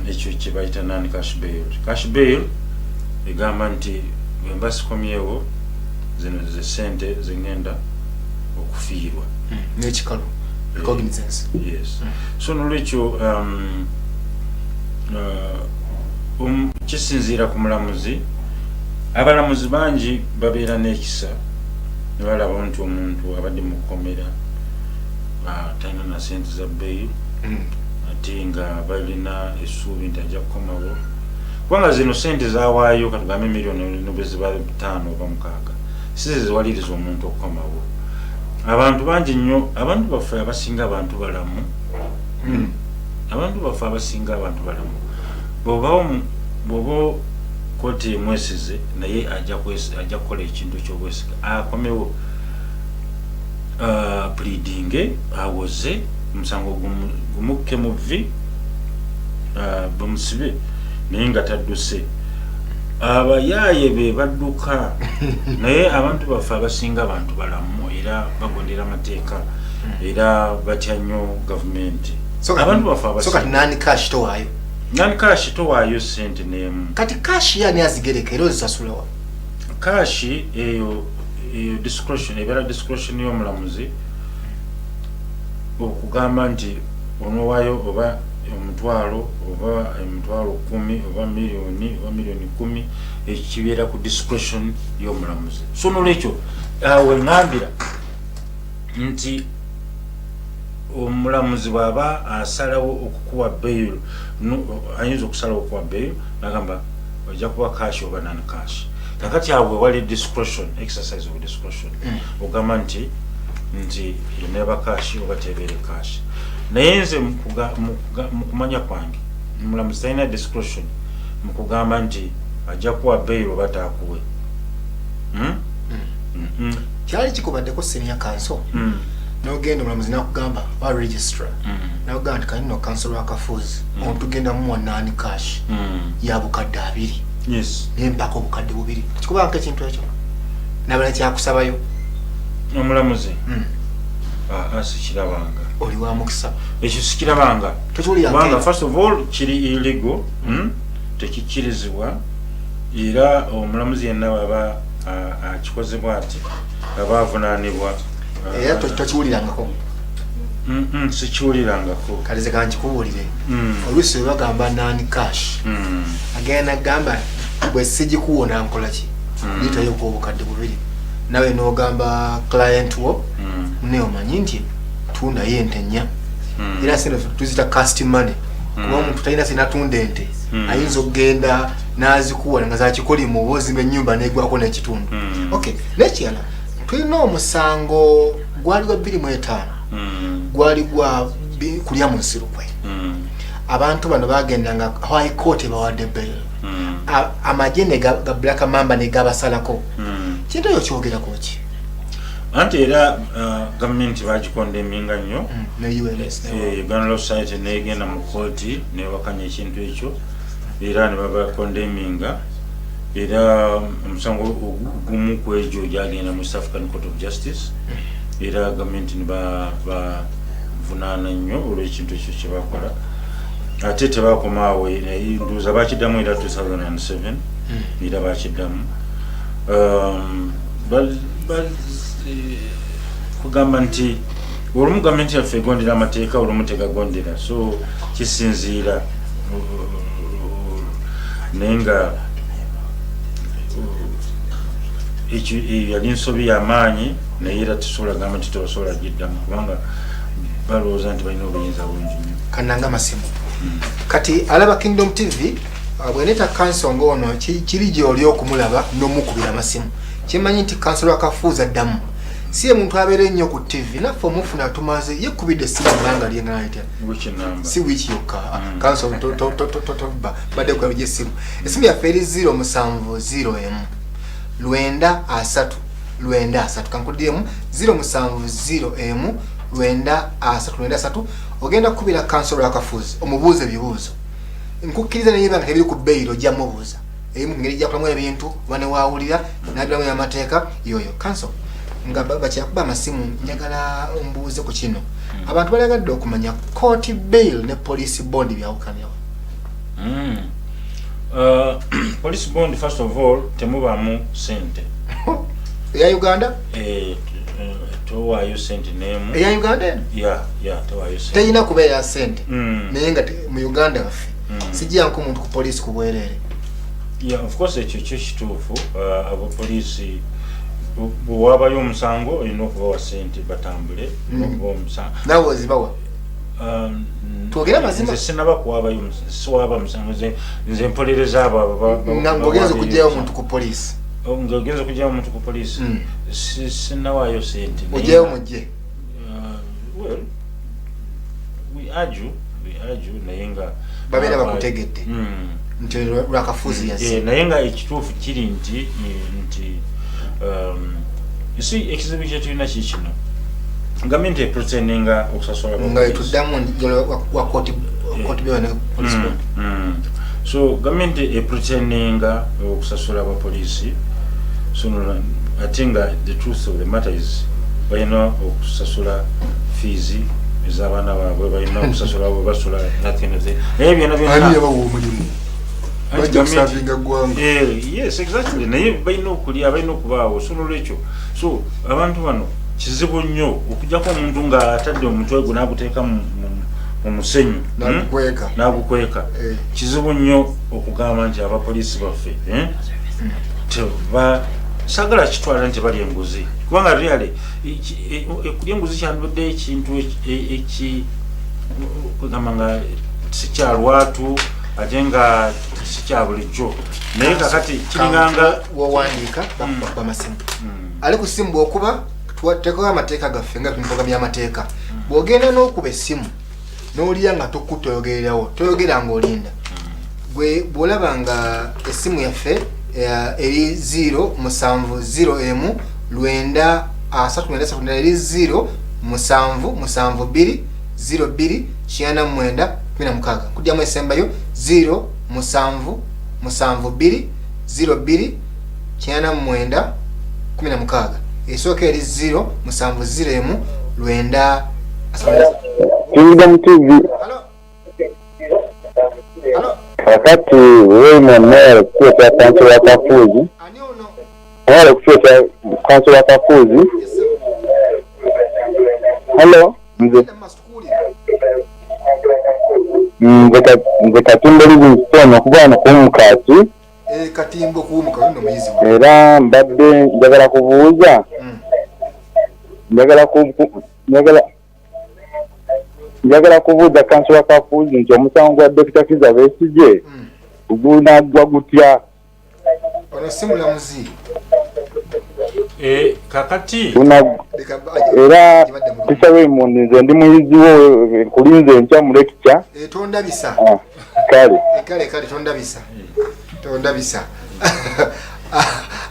ekyo kyebayita non cash bail. Cash bail egamba nti bwemba sikomyewo zino ze sente zingenda okufiirwa n'ekikalu cognizance. Yes. So nolwekyo kisinziira ku mulamuzi. Abalamuzi bangi babeera n'ekisa ne balaba nti omuntu abadde mu kkomera talina na sente za bail ate nga balina essuubi nti ajja kukomawo kubanga zino sente zawaayo katugambe miliyoni bwe ziba 5 oba 6 si ze ziwaliriza omuntu okukomawo. Abantu bangi nnyo abantu baffe abasinga abantu balamu abantu baffe abasinga abantu balamu bw'oba koti emwesize naye ajja kukola ekintu ekyobwesiga akomewo pleading awoze omusango gumukke mu vvi bamusibe naye nga tadduse abayaaye be badduka naye abantu baffe abasinga abantu balamu era bagondera amateeka era batya nnyo gavumenti. Abantu baffe abasinga nani cash towaayo nani cash towaayo sente n'emu. Kati cash yani azigereka era ozisasulawa cash eyo discretion ebeera discretion y'omulamuzi okugamba nti onowaayo oba omutwalo oba emitwalo 10 oba miliyoni oba miliyoni 10 ekibeera ku discretion y'omulamuzi. So nolwekyo awe ngambira nti omulamuzi bw'aba asalawo okukuwa bail ayinza okusalawo okukuwa bail nagamba ojja kuba cash oba non cash. Kakati awe wali discretion exercise of discretion ogamba nti eneba cash oba tebeere cash. Naye nze mu kumanya kwange omulamuzi talina discretion mu kugamba nti ajja kuwa bail oba taakuwe. kyali kikubaddeko senior counsel n'ogenda omulamuzi nakugamba wa registrar nakugamba nti kanino counsel Rakafuzi ontugenda muwa nani cash ya bukadde 2 yes n'empaka obukadde 2 kikubanka ekintu ekyo nabala kyakusabayo omulamuzi sikirabanga oli wa mukisa ekyo sikirabanga kubanga first of all kiri illegal tekikirizibwa era omulamuzi yenna baba akikozebwa ati aba avunaanibwa era tokiwulirangako sikiwulirangako kalize kankikubuulire oluusi we bagamba nani cash agenda gamba bwe sigikuwona nkola ki nitayoku obukadde 2 nawe n'ogamba client wo naye omanyi nti tunda ye ente nnya era sente tuzita cast money kuba omuntu talina sinatunda ente ayinza okugenda n'azikuwa nga zakikoli mu ozimba ennyumba n'egwako n'ekitundu. Okay, nekirala tulina omusango gwali gwa 25 gwali gwa kulya mu nsirukwe abantu bano bagendanga high court bawadde bail amagye ne ga Black Mamba ne gabasalako kintu ekyo kyogerako ki anti era gavumenti bagikondemminga nnyo ne ULS Uganda Law Society negenda mu kooti newakanya ekintu ekyo era ne babakondemminga era omusango gumu ku egyo gyagenda mu South African Court of Justice era gavumenti ne bavunaana nnyo olw'ekintu ekyo kye bakola ate tebakomaawo nduuza bakiddamu era 2007 era bakiddamu kugamba nti olumu gavumenti yaffe egondera amateeka olumu tegagondera so kisinziira naye nga yali nsobi y'amaanyi naye era tusobola gamba nti tebasobola giddamu kubanga balowooza nti balina obuyinza bungi nnyo kananga masimu kati alaba Kingdom TV bweneta kanso ng'ono kiri gy'oli okumulaba n'omukubira amasimu kimanyi nti kanso lwakafuuza ddamu si muntu abeera ennyo ku TV naffe omufuna tumaze yekubidde essimu ebbanga lyenganayita si wiiki yokka kanso badde kulabija essimu essimu yaffe eri 070 930 kankuddemu 070 930 ogenda kubira kanso lwakafuuzi omubuuze ebibuuzo nkukkiriza naye banga tebiri ku bbeiro ojja mubuuza emu ngeri gyakulamu ebintu bane waawulira nabiramu y'amateeka yoyo kanso nga bakyakuba amasimu njagala ombuuze ku kino abantu balagadde okumanya court bail ne police bond byawukanyawo police bond first of all temubaamu sente eya Uganda towaayo sente neemu eya Uganda tewaayo sente teyina kubeera sente naye nga mu Uganda waffe sijjanku muntu ku police ku bwereere of course ekyo kyo kituufu abapoliisi bw'wabayo omusango olina okubawa sente batambule nawe ozibawa twogera mazima nze sinaba kuwabayo siwaba musango nze mpolereza abo ng'ogenza okugyayo omuntu ku poliisi ng'ogenza okugyayo omuntu ku poliisi sinawaayo sente ogyayo mujje well we argue naye nga babeera bakutegedde nti lwakafuuzi yasi naye nga ekituufu kiri nti isi ekizibu kyetulina kikino gavumenti eprotendinga okusasula nga tuddamu wa court bill ne police bond so gavumenti eprotendinga okusasula abapoliisi so ate nga the truth of the matter is balina okusasula fees ez'abaana baabwe balina okusasula abo basula nothing naye byonna yabawa omulimu yes exactly naye balina okulya balina okubaawo so nolwekyo so abantu bano kizibu nnyo okugjako omuntu nga atadde omutwe gwe n'aguteeka mu musenyu n'agukweka kizibu nnyo okugamba nti abapoliisi baffe sagala kitwala nti bali enguzi kubanga really kulya enguzi kyandibadde ekintu kugamba nga sikyalwatu ate nga sikya bulijjo naye kakati kiringanga wowandiika bakuba amasimu ali ku ssimu bw'okuba tuteekawo amateeka gaffe nga tumipoga by'amateeka bw'ogenda n'okuba essimu n'olya nga toyogererawo toyogera ng'olinda gwe bw'olaba nga essimu yaffe eri 070 930 eri 077 02 99 kudyamu esembayo 077 02 99 esooka eri 070 Kingdom TV. Wakati wewe mwenyewe kutoka kanso ya Kafuzi. Wale kutoka kanso ya Kafuzi. Hello, mzee. Nze katimbo livingston okubana kumukati. Katimbo kumukati no muyizi. Era mbadde njagala kubuuza. Njagala kubuuza kanso ya Kafuzi nti omusango gwa Dr. Kizza Besigye gunaggwa gutya? Ono simulamuzi. kakati era Peter Raymond nze ndi muyizi wo kulinze ncha mu lecture tondabisa kale tondabisa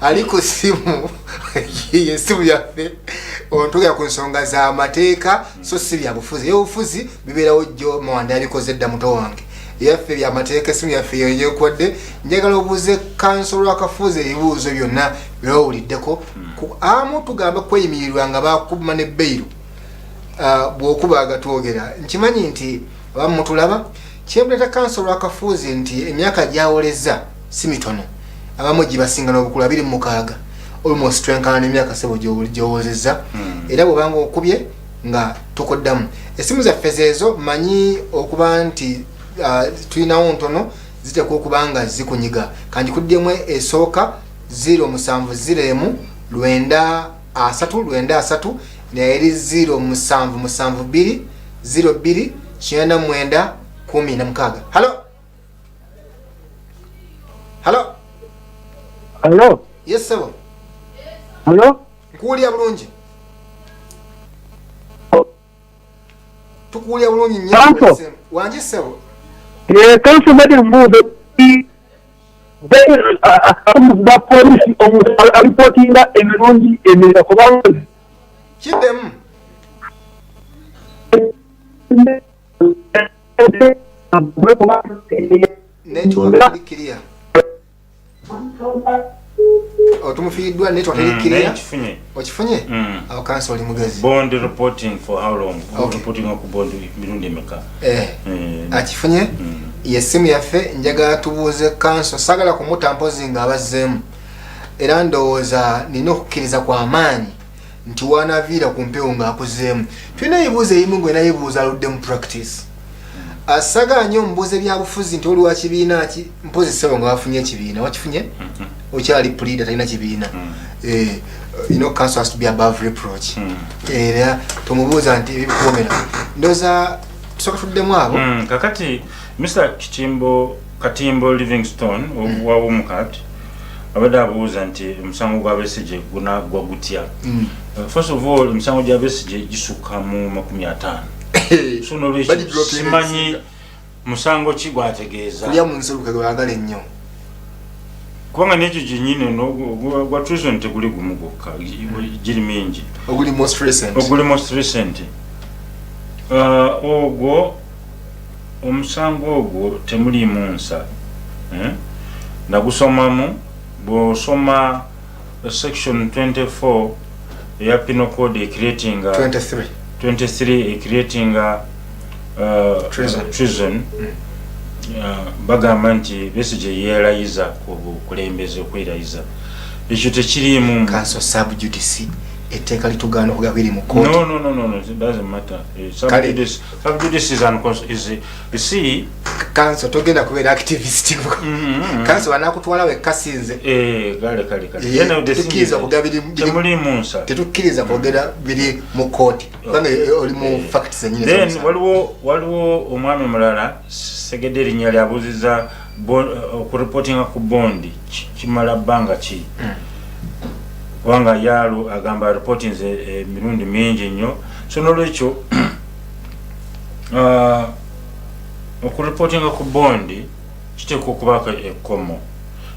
aliko simu yesimu yaffe ontuga ku nsonga za amateeka so si bya bufuzi obufuzi bibeerawo jjo Mawanda alikoze edda muto wange yaffe bya amateeka esimu yaffe yeyekodde njagala obuuze kansolo akafuzi ebibuuzo byonna byowuliddeko amu tugamba kweyimirirwa nga bakuma ne beiru bw'okuba agatwogera nkimanyi nti abamu mutulaba kyemuleta kansolo akafuzi nti emyaka gyawoleza si mitono abamu gibasinga n'obukulu 26 almost twenkana n'emyaka sebo gyowozeza era bw'obanga okubye nga tukoddamu esimu zaffe zeezo manyi okuba nti tulinawo ntono zitekwa okuba nga zikunyiga kanjikuddemu esooka 070 933 nayeri 0772 02 99 16. Hello. Yes sir. Hello. Nkuulya bulungi. Tukuulya bulungi nnyo. Wanje sebo. Kanso bade mbuuzo. Ba polisi alipotinga emirundi emira kubanga kidemu network clear otumufiiddwa network clear okifunye awo cancel mugezi bond reporting for how long reporting ku bond mirundi emeka akifunye yesimu yaffe njagala tubuuze cancel sagala kumutampozi nga abazzeemu era ndowooza nina okukkiriza kwa maanyi nti wanaviira ku mpewo ng'akuzeemu tulina ebibuuzo ebimu ngwe nayebuuza aludde mu practice asagala nnyo omubuuze byabufuzi nti oli wa kibiina ki mpozi ssebo nga wafunye ekibiina wakifunye okyali pleader talina kibiina council has to be above reproach era tumubuuza nti ebikukomera ndowooza tusooka tuddemu abo kakati Mr. Katimbo Livingstone wa Umukat abadde abuuza nti omusango gwa Besigye gunagwa gutya. First of all omusango gwa Besigye gisuka mu 50. So nolwekyo simanyi musango ki gwategeeza kulya mu nsuluke gwagala ennyo kubanga n'ekyo gyennyini gwa treason teguli gumu gwokka giri mingi oguli most recent ogwo omusango ogwo temulimu nsa nagusomamu bw'osoma section 24 eya penal code creating 23 creating treason bagamba nti Besigye yeerayiza ku bukulembeze okwerayiza ekyo tekirimu council subjudice etteeka litugaana okugaba biri mu court. No, it doesn't matter. Subjudice is you see council togenda kubeera activist council banakutwala wekasinze kale tetukkiriza okugaba biri temulimu nsa tetukkiriza kwogera biri mu court kubanga oli mu facts ennyini then waliwo omwami mulala Segedde erinnya lyabuuziza okureportinga ku bondi kimala bbanga ki kubanga yalo agamba reporting emirundi mingi nnyo so nolwekyo okureportinga ku bondi kiteekwa okubaako ekkomo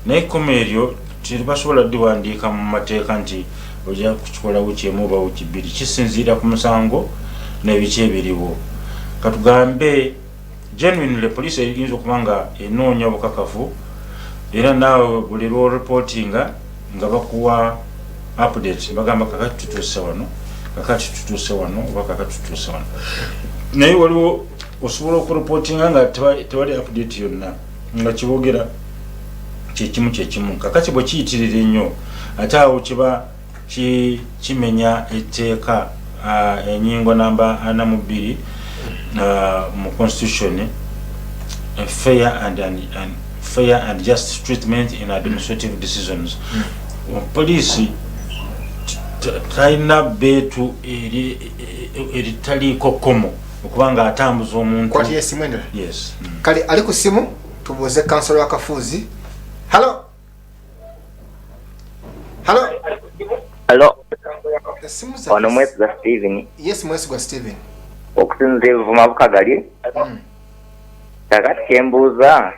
naye ekkomo eryo tebasobola ddiwandiika mu mateeka nti ojja kukikola wiki emu oba wiki bbiri kisinziira ku musango n'ebiki ebiriwo katugambe genuinely police eyinza okuba nga enoonya obukakafu era naawe buli lw'oreportinga nga bakuwa update bagamba kakati tutuuse wano oba kakati tutuuse wano naye waliwo osobola okureportinga nga tewali update yonna nga kibogera kyekimu kakati bwe kiyitirira ennyo ate awo kiba kimenya etteeka enyingo namba 42 mu constitution fair and just treatment in administrative decisions police talina beetu eritaliiko kkomo okubanga atambuza omuntu kwati yesimu endala yes kale ali ku simu tubuuze kansolo wakafuuzi hello Hello. Esimu Ono Mwesigwa Steven. Yes, Mwesigwa Steven. Okusinze Vuma Bukagali. Kakati kyembuuza.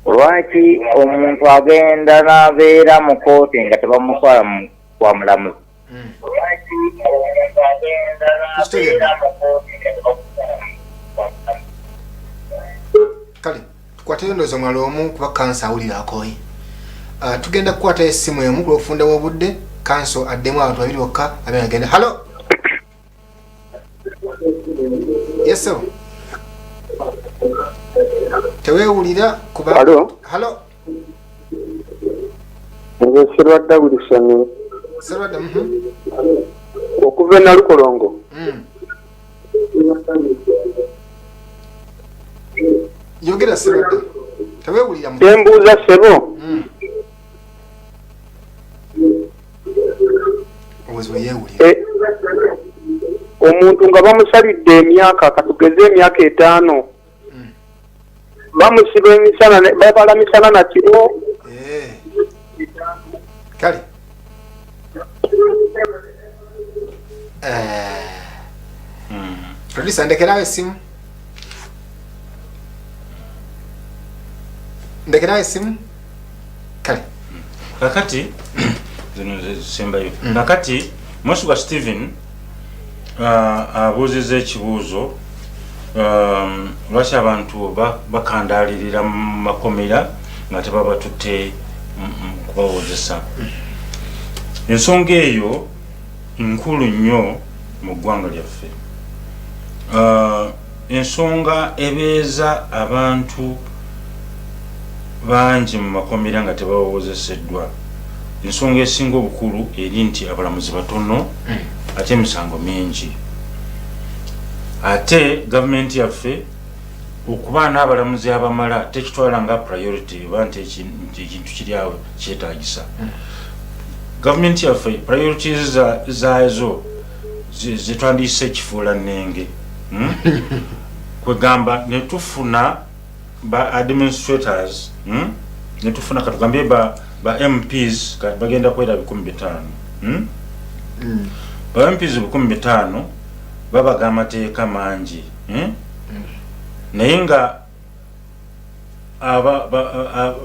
Lwaki omuntu agenda n'abeera mu kooti nga tebamutwala kwa mulamuzi? Kale tukwatire ndozo mwalomu kuba kansa awulira akooye. Tugenda kukwata essimu emu kulofunda w'obudde kanso addemu abantu babiri bokka abena agenda. Hello. Yes sir. Tewewulira kuba. Hello. Nze Sirwadda Wilson. Sirwadda okuva na Lukolongo. Yogera Sirwadda. Tewewulira mu. Tembuuza sebo. Omuntu nga bamusalidde emyaka katugeze emyaka 5 bamusiba emisana babala misana na kiro kale producer ndekerawo essimu kale kakati zino sembayo nakati Mwesigwa Steven abuuziza ekibuuzo lwaki abantu bakandalirira mu makomera nga tebabatutte kubawoozesa. Ensonga eyo nkulu nnyo mu ggwanga lyaffe. Ensonga ebeeza abantu bangi mu makomera nga tebawoozeseddwa. Ensonga esinga obukulu eri nti abalamuzi batono ate emisango mingi. Ate gavumenti yaffe okuba n'abalamuzi abamala tekitwala nga priority oba nti ekintu kiri awo kyetaagisa. Gavumenti yaffe priorities zaazo zitwandiise ekifuula nnenge. Kwegamba ne tufuna ba administrators ne tufuna katugambye ba MPs bagenda kwera 15,000. Ba MPs 15,000 babaga amateeka mangi. Naye nga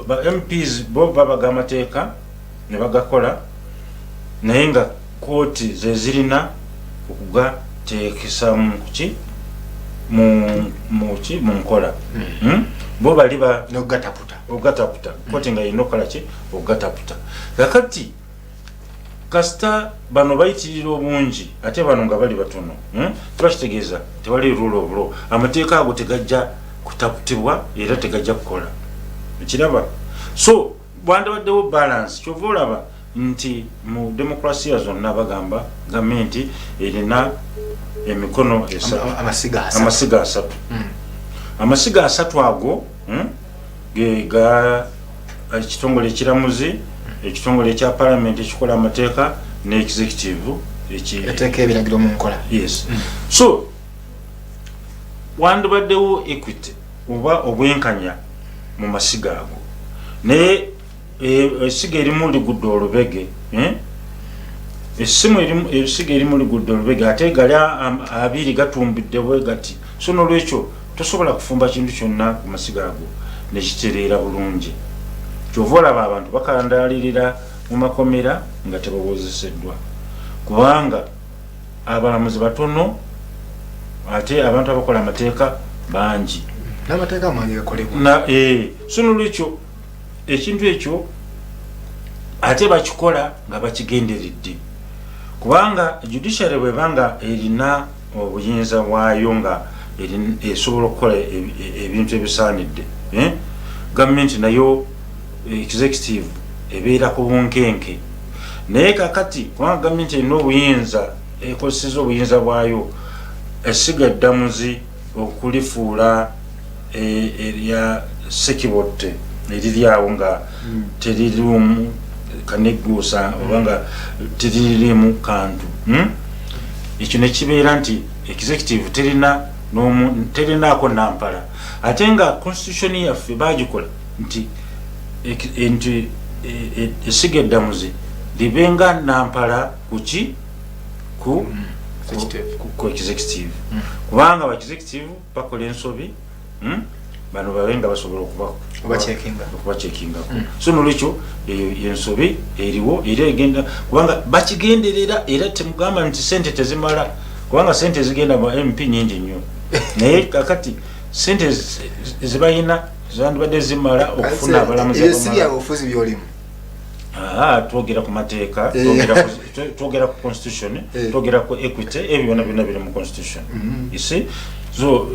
ba MPs bo babaga amateeka ne bagakola naye nga kooti ze zirina okugateekesa mu nkola. Bo bali ogataputa kooti nga yina okukola ki ogataputa. Kakati kasita bano bayitirira obungi ate bano nga bali batono tebakitegeeza tewali rule of law. Amateeka ago tegajja kutaputibwa era tegajja kukola ekiraba. So bwandabaddewo balance kyova olaba nti mu demokrasiya zonna bagamba gavumenti erina emikono amasiga asatu. Amasiga asatu ago ga ekitongole ekiramuzi, ekitongole ekya parliament ekikola amateeka ne executive eteeka ebiragiro mu nkola. Yes. So wandibaddewo equity oba obwenkanya mu masiga ago naye esiga erimu ligudde olubege esiga erimu ligudde olubege ate gali abiri gatumbidde bwe gati. So nolwekyo tosobola kufumba kintu kyonna ku masiga ago nekitereera bulungi. Kyova olaba abantu bakandalirira mu makomera nga tebawoozeseddwa kubanga abalamuzi batono ate abantu abakola amateeka bangi n'amateeka mangi gakolebwa. So nolwekyo ekintu ekyo ate bakikola nga bakigenderedde kubanga judiciary bwebanga erina obuyinza bwayo nga esobola okukola ebintu ebisaanidde. Gavumenti nayo executive ebeera ku bunkenke naye kakati kubanga gavumenti erina obuyinza ekozeseza obuyinza bwayo esiga eddamuzi okulifuula erya sekibotte eriryawo nga teririmu kaneguusa oba nga teririmu kantu. Ekyo nekibeera nti executive terinaako nampala ate nga constitution yaffe bagikola nti esiga eddamuzi libenga nampala kuki ku executive kubanga aba executive bakola ensobi bano bawenga basobola okuba checkinga so nolwekyo yensobi eriwo era egenda kubanga bakigenderera era temugamba nti sente tezimala kubanga sente zigenda mu MP nyingi nnyo naye kakati sente zibayina zandibadde zimala okufuna abalamuzi ofuzi byolimu twogera ku mateeka twogera ku constitution twogera ku equity ebyo byonna biri mu constitution you see so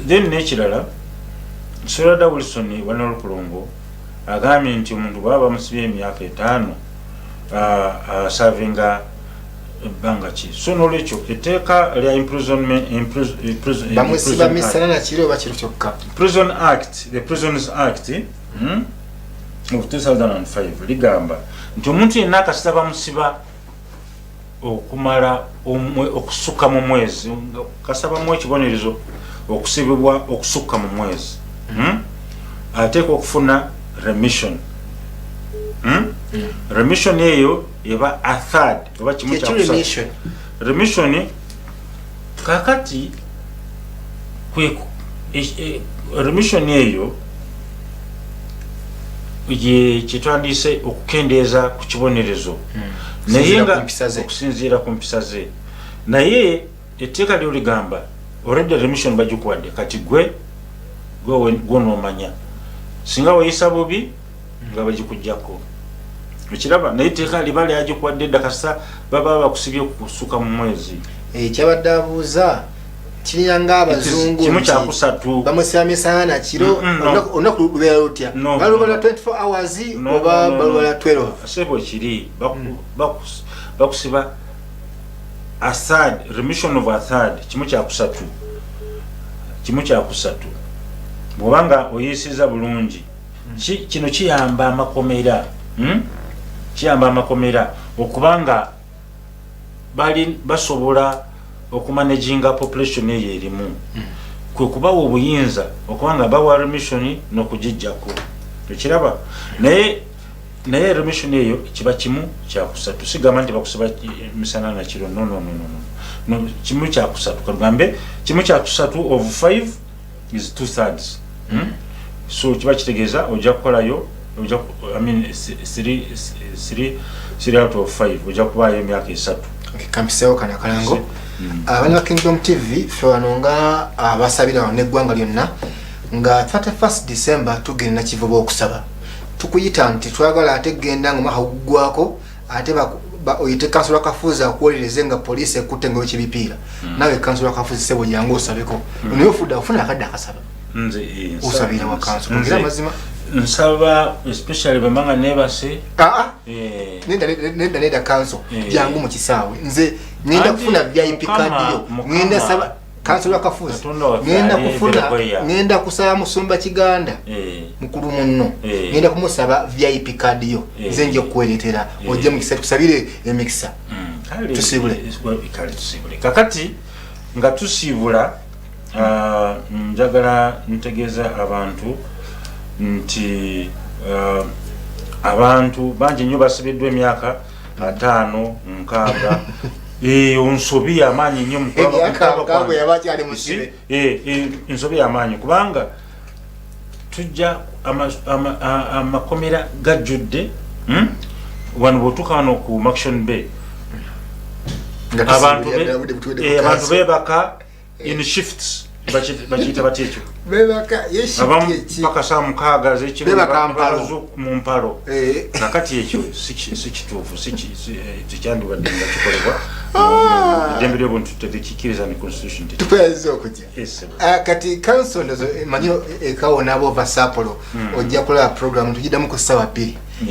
then nekirala Sorada Wilson wanolukulongo agambye nti omuntu bwaba musibye emyaka 5 servinga banga ki so nolwekyo etteeka lya bamusiba misana na kiro bakiro kyokka Prison Act, the Prisons Act of 2005 ligamba nti omuntu yenna akasaba musiba okumala okusuka mu mwezi kasaba mu ekibonerezo okusibibwa okusuka mu mwezi ateekwa okufuna remission remission eyo eba a third oba kimu kya remission kakati remission eyo ye kitwandise okukendeeza ku kibonerezo naye nga okusinziira ku mpisa ze naye etteeka lyo ligamba already remission bagikuwadde kati gwe noomanya singa weyisa bubi nga bagikujjako ekiraba naye etteeka liba lyagikuwadde edda kasita baba bakusibye kusuka mu mwezi ekyabadde abuuza kirina ng'abazungu kimu kyakusatu bamusiba misana kiro olunaku lubeera lutya balubala 24 hours oba balubala 12 sebo kiri bakusiba a third remission of a third kimu kyakusatu bwobanga oyisiza bulungi kino kiyamba amakomera okubanga basobola okumanaginga population eyo erimu kwe kubawa obuyinza okubanga bawa remission n'okugijjako ekiraba naye remission eyo kiba kimu kyakusatu sigamba nti bakusiba misana na kiro no kimu kyakusatu kagambe kimu kyakusatu of 5 is 2/3 so kiba kitegeeza ojja kukolayo three out of 5 ojja kubaayo emyaka 3 kampisewo kana kalango abana Kingdom TV fano nga abasabira neggwanga lyonna nga 31st December tugenda kivubo okusaba tukuyita nti twagala ate genda nga mwaka gugwako ate oyite kansula kafuza akuwolereze nga police ekutte nga wekibipiira nawe kansula kafuza sebo jangu osabeko naye ofuna akadde akasaba osabira wa kansula ngira mazima nsaba especially bamanga nebase nenda council jangu mu kisaawe nze ngenda kufuna VIP card yo ngenda saba kansula kafuza ngenda kusaba musumba kiganda mukulu munno ngenda kumusaba VIP card yo nze nje kuweretera ojje mu kisaawe tusabire emikisa tusibule kakati nga tusibula njagala ntegeeza abantu nti abantu bangi nnyo basibiddwa emyaka 5 6 onsobi amaanyi nnyo ensobi amaanyi kubanga tujja amakomera gajjudde wano bwotuuka wano ku Maction Bay abantu beebaka in shifts bakiyita batyekyo paka saa 6 zekiro mu mpalo nakati ekyo si kituufu tekyandibadde nga kikolebwa eddembe ly'obuntu tekikkiriza ne constitution tukweyaziza okujja kati council manyo ekawona abo vasapolo ojja kulaba program tugiddamu ku ssaawa 2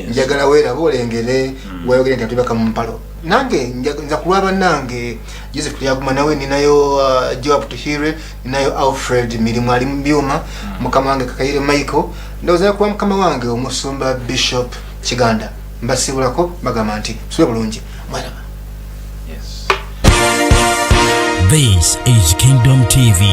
njagala weeraba olengere wayogere nti atubaka mu mpalo nange nza kulwaba nange Joseph Lyaguma nawe ninayo Joab Tuhire ninayo Alfred Mirimu ali mu byuma mukama wange Kakayire Michael ndoza kuba mukama wange omusumba Bishop Kiganda mbasibulako bagamba nti sube bulungi mwaraba. This is Kingdom TV.